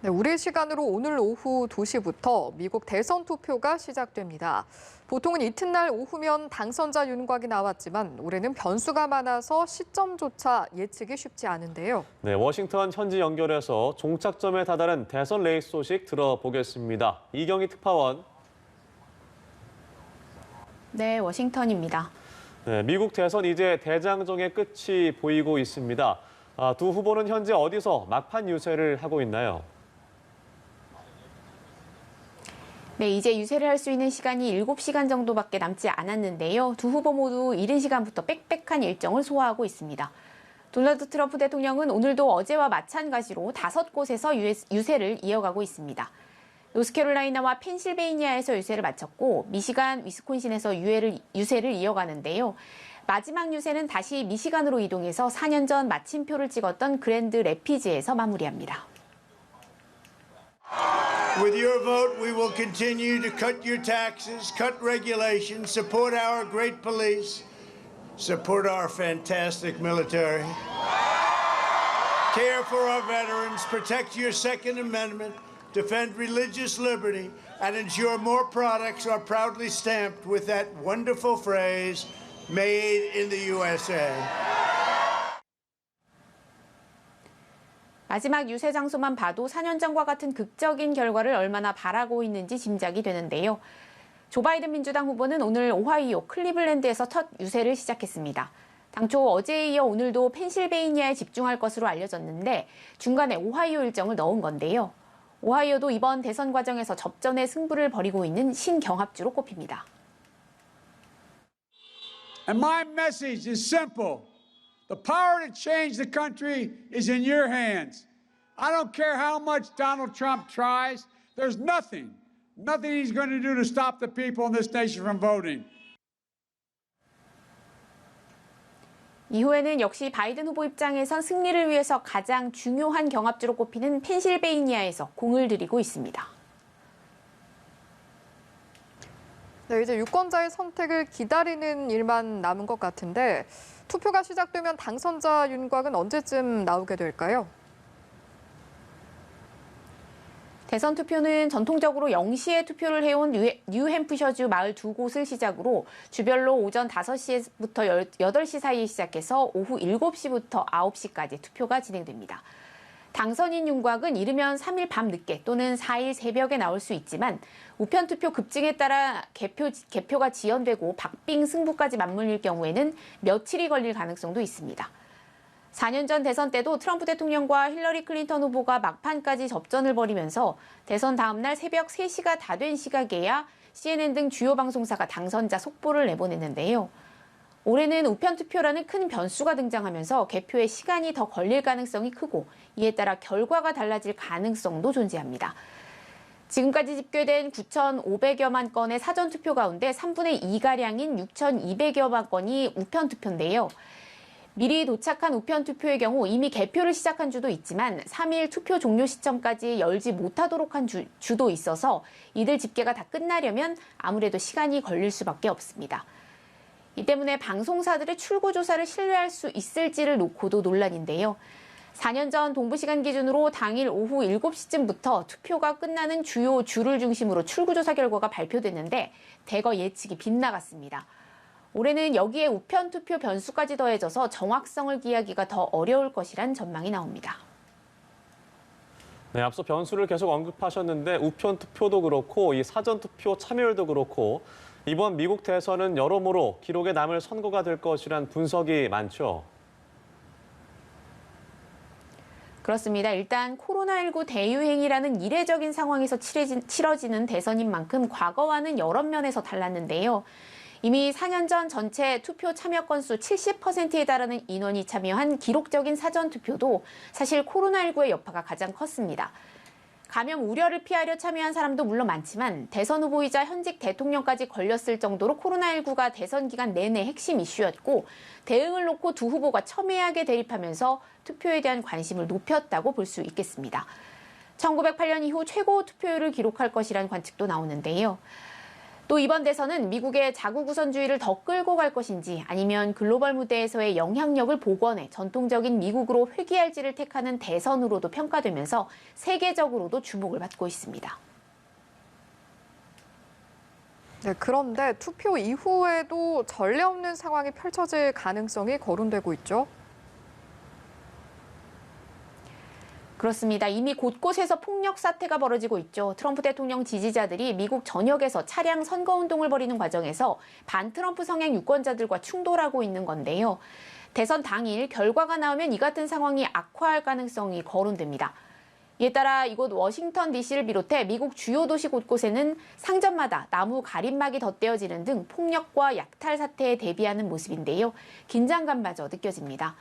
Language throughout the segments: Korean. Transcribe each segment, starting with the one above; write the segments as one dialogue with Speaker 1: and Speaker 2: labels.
Speaker 1: 네, 우리 시간으로 오늘 오후 2시부터 미국 대선 투표가 시작됩니다. 보통은 이튿날 오후면 당선자 윤곽이 나왔지만 올해는 변수가 많아서 시점조차 예측이 쉽지 않은데요.
Speaker 2: 네, 워싱턴 현지 연결해서 종착점에 다다른 대선 레이스 소식 들어보겠습니다. 이경희 특파원.
Speaker 3: 네, 워싱턴입니다.
Speaker 2: 네, 미국 대선 이제 대장정의 끝이 보이고 있습니다. 두 후보는 현재 어디서 막판 유세를 하고 있나요?
Speaker 3: 네, 이제 유세를 할 수 있는 시간이 7시간 정도밖에 남지 않았는데요. 두 후보 모두 이른 시간부터 빽빽한 일정을 소화하고 있습니다. 도널드 트럼프 대통령은 오늘도 어제와 마찬가지로 5곳에서 유세를 이어가고 있습니다. 노스캐롤라이나와 펜실베이니아에서 유세를 마쳤고 미시간, 위스콘신에서 유세를 이어가는데요. 마지막 유세는 다시 미시간으로 이동해서 4년 전 마침표를 찍었던 그랜드 래피즈에서 마무리합니다.
Speaker 4: With your vote, we will continue to cut your taxes, cut regulations, support our great police, support our fantastic military, care for our veterans, protect your Second Amendment, defend religious liberty, and ensure more products are proudly stamped with that wonderful phrase, made in the USA.
Speaker 3: 마지막 유세 장소만 봐도 4년 전과 같은 극적인 결과를 얼마나 바라고 있는지 짐작이 되는데요. 조 바이든 민주당 후보는 오늘 오하이오 클리블랜드에서 첫 유세를 시작했습니다. 당초 어제에 이어 오늘도 펜실베이니아에 집중할 것으로 알려졌는데 중간에 오하이오 일정을 넣은 건데요. 오하이오도 이번 대선 과정에서 접전의 승부를 벌이고 있는 신경합주로 꼽힙니다.
Speaker 5: And my message is simple. The power to change the country is in your hands. I don't care how much Donald Trump tries. There's nothing he's going to do to stop the people in this nation from voting.
Speaker 3: 이후에는 역시 바이든 후보 입장에선 승리를 위해서 가장 중요한 경합주로 꼽히는 펜실베이니아에서 공을 들이고 있습니다.
Speaker 1: 네, 이제 유권자의 선택을 기다리는 일만 남은 것 같은데 투표가 시작되면 당선자 윤곽은 언제쯤 나오게 될까요?
Speaker 3: 대선 투표는 전통적으로 0시에 투표를 해온 뉴햄프셔주 마을 2곳을 시작으로 주별로 오전 5시부터 8시 사이에 시작해서 오후 7시부터 9시까지 투표가 진행됩니다. 당선인 윤곽은 이르면 3일 밤늦게 또는 4일 새벽에 나올 수 있지만 우편투표 급증에 따라 개표가 지연되고 박빙 승부까지 맞물릴 경우에는 며칠이 걸릴 가능성도 있습니다. 4년 전 대선 때도 트럼프 대통령과 힐러리 클린턴 후보가 막판까지 접전을 벌이면서 대선 다음 날 새벽 3시가 다 된 시각에야 CNN 등 주요 방송사가 당선자 속보를 내보냈는데요. 올해는 우편투표라는 큰 변수가 등장하면서 개표에 시간이 더 걸릴 가능성이 크고 이에 따라 결과가 달라질 가능성도 존재합니다. 지금까지 집계된 9,500여만 건의 사전투표 가운데 3분의 2가량인 6,200여만 건이 우편투표인데요. 미리 도착한 우편투표의 경우 이미 개표를 시작한 주도 있지만 3일 투표 종료 시점까지 열지 못하도록 한 주도 있어서 이들 집계가 다 끝나려면 아무래도 시간이 걸릴 수밖에 없습니다. 이 때문에 방송사들의 출구조사를 신뢰할 수 있을지를 놓고도 논란인데요. 4년 전 동부시간 기준으로 당일 오후 7시쯤부터 투표가 끝나는 주요 주를 중심으로 출구조사 결과가 발표됐는데 대거 예측이 빗나갔습니다. 올해는 여기에 우편투표 변수까지 더해져서 정확성을 기하기가 더 어려울 것이란 전망이 나옵니다.
Speaker 2: 네, 앞서 변수를 계속 언급하셨는데 우편투표도 그렇고 이 사전투표 참여율도 그렇고 이번 미국 대선은 여러모로 기록에 남을 선거가 될 것이란 분석이 많죠.
Speaker 3: 그렇습니다. 일단 코로나19 대유행이라는 이례적인 상황에서 치러지는 대선인 만큼 과거와는 여러 면에서 달랐는데요. 이미 4년 전 전체 투표 참여 건수 70%에 달하는 인원이 참여한 기록적인 사전투표도 사실 코로나19의 여파가 가장 컸습니다. 감염 우려를 피하려 참여한 사람도 물론 많지만 대선 후보이자 현직 대통령까지 걸렸을 정도로 코로나19가 대선 기간 내내 핵심 이슈였고 대응을 놓고 두 후보가 첨예하게 대립하면서 투표에 대한 관심을 높였다고 볼 수 있겠습니다. 1908년 이후 최고 투표율을 기록할 것이라는 관측도 나오는데요. 또 이번 대선은 미국의 자국 우선주의를 더 끌고 갈 것인지 아니면 글로벌 무대에서의 영향력을 복원해 전통적인 미국으로 회귀할지를 택하는 대선으로도 평가되면서 세계적으로도 주목을 받고 있습니다.
Speaker 1: 네, 그런데 투표 이후에도 전례 없는 상황이 펼쳐질 가능성이 거론되고 있죠.
Speaker 3: 그렇습니다. 이미 곳곳에서 폭력 사태가 벌어지고 있죠. 트럼프 대통령 지지자들이 미국 전역에서 차량 선거운동을 벌이는 과정에서 반트럼프 성향 유권자들과 충돌하고 있는 건데요. 대선 당일 결과가 나오면 이 같은 상황이 악화할 가능성이 거론됩니다. 이에 따라 이곳 워싱턴 DC를 비롯해 미국 주요 도시 곳곳에는 상점마다 나무 가림막이 덧대어지는 등 폭력과 약탈 사태에 대비하는 모습인데요. 긴장감마저 느껴집니다.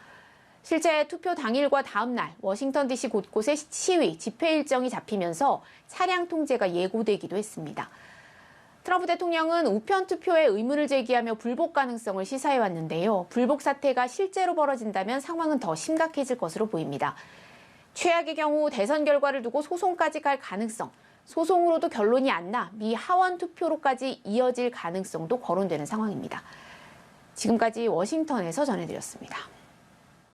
Speaker 3: 실제 투표 당일과 다음 날 워싱턴 DC 곳곳에 시위, 집회 일정이 잡히면서 차량 통제가 예고되기도 했습니다. 트럼프 대통령은 우편 투표에 의문을 제기하며 불복 가능성을 시사해 왔는데요. 불복 사태가 실제로 벌어진다면 상황은 더 심각해질 것으로 보입니다. 최악의 경우 대선 결과를 두고 소송까지 갈 가능성, 소송으로도 결론이 안 나 미 하원 투표로까지 이어질 가능성도 거론되는 상황입니다. 지금까지 워싱턴에서 전해드렸습니다.